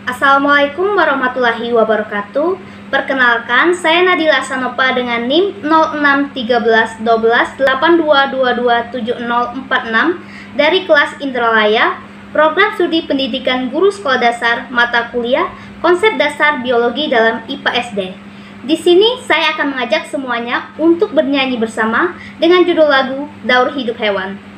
Assalamualaikum warahmatullahi wabarakatuh. Perkenalkan, saya Nadila Sanopa dengan NIM 06131282227046 dari kelas Indralaya, Program Studi Pendidikan Guru Sekolah Dasar, mata kuliah Konsep Dasar Biologi dalam IPA SD. Di sini saya akan mengajak semuanya untuk bernyanyi bersama dengan judul lagu Daur Hidup Hewan.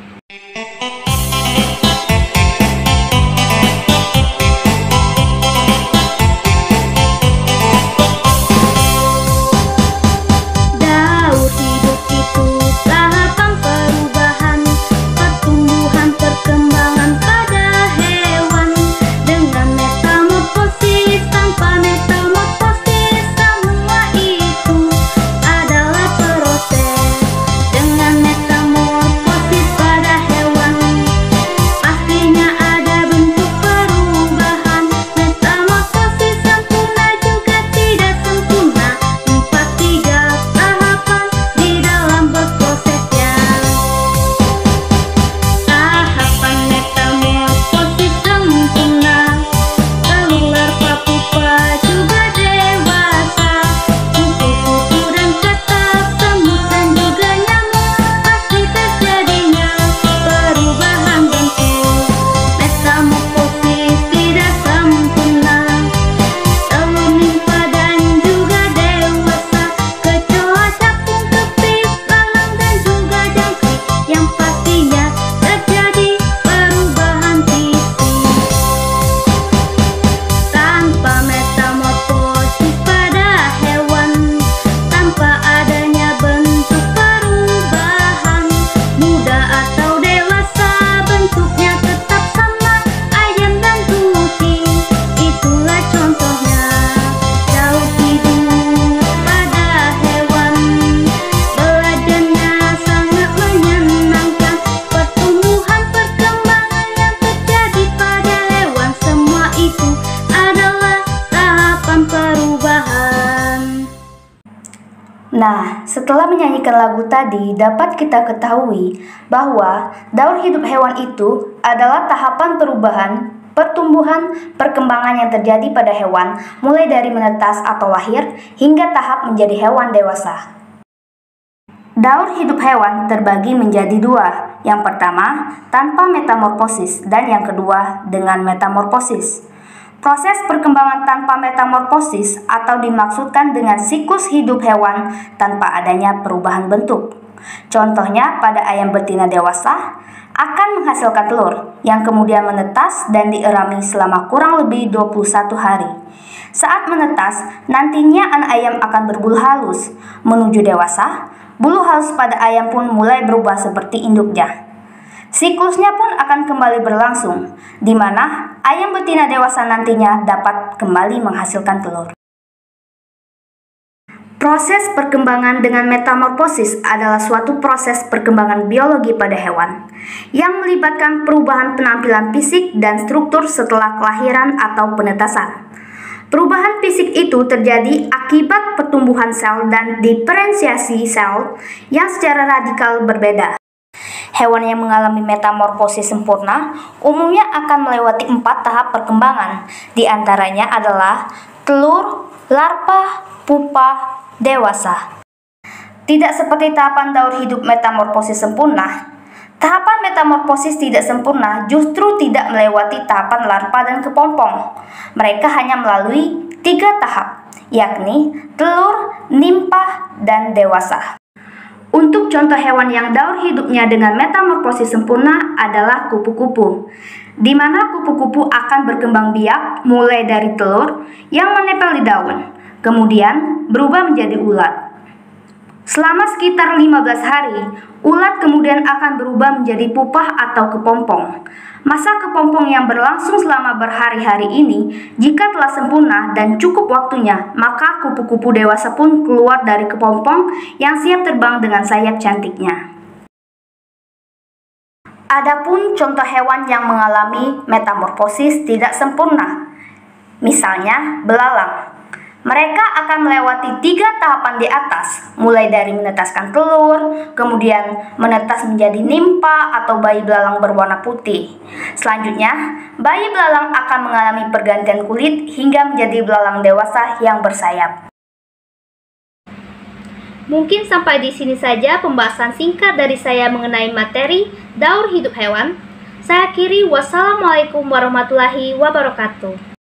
Nah, setelah menyanyikan lagu tadi, dapat kita ketahui bahwa daur hidup hewan itu adalah tahapan perubahan, pertumbuhan, perkembangan yang terjadi pada hewan, mulai dari menetas atau lahir hingga tahap menjadi hewan dewasa. Daur hidup hewan terbagi menjadi dua. Yang pertama, tanpa metamorfosis, dan yang kedua, dengan metamorfosis. Proses perkembangan tanpa metamorfosis atau dimaksudkan dengan siklus hidup hewan tanpa adanya perubahan bentuk. Contohnya pada ayam betina dewasa akan menghasilkan telur yang kemudian menetas dan dierami selama kurang lebih 21 hari. Saat menetas, nantinya anak ayam akan berbulu halus. Menuju dewasa, bulu halus pada ayam pun mulai berubah seperti induknya. Siklusnya pun akan kembali berlangsung, di mana ayam betina dewasa nantinya dapat kembali menghasilkan telur. Proses perkembangan dengan metamorfosis adalah suatu proses perkembangan biologi pada hewan yang melibatkan perubahan penampilan fisik dan struktur setelah kelahiran atau penetasan. Perubahan fisik itu terjadi akibat pertumbuhan sel dan diferensiasi sel yang secara radikal berbeda. Hewan yang mengalami metamorfosis sempurna umumnya akan melewati 4 tahap perkembangan. Di antaranya adalah telur, larva, pupa, dewasa. Tidak seperti tahapan daur hidup metamorfosis sempurna, tahapan metamorfosis tidak sempurna justru tidak melewati tahapan larva dan kepompong. Mereka hanya melalui 3 tahap, yakni telur, nimpa, dan dewasa. Untuk contoh hewan yang daur hidupnya dengan metamorfosis sempurna adalah kupu-kupu, di mana kupu-kupu akan berkembang biak mulai dari telur yang menempel di daun, kemudian berubah menjadi ulat. Selama sekitar 15 hari, ulat kemudian akan berubah menjadi pupa atau kepompong. Masa kepompong yang berlangsung selama berhari-hari ini, jika telah sempurna dan cukup waktunya, maka kupu-kupu dewasa pun keluar dari kepompong yang siap terbang dengan sayap cantiknya. Adapun contoh hewan yang mengalami metamorfosis tidak sempurna, misalnya belalang. Mereka akan melewati 3 tahapan di atas, mulai dari menetaskan telur, kemudian menetas menjadi nimpa atau bayi belalang berwarna putih. Selanjutnya, bayi belalang akan mengalami pergantian kulit hingga menjadi belalang dewasa yang bersayap. Mungkin sampai di sini saja pembahasan singkat dari saya mengenai materi daur hidup hewan. Saya akhiri, wassalamualaikum warahmatullahi wabarakatuh.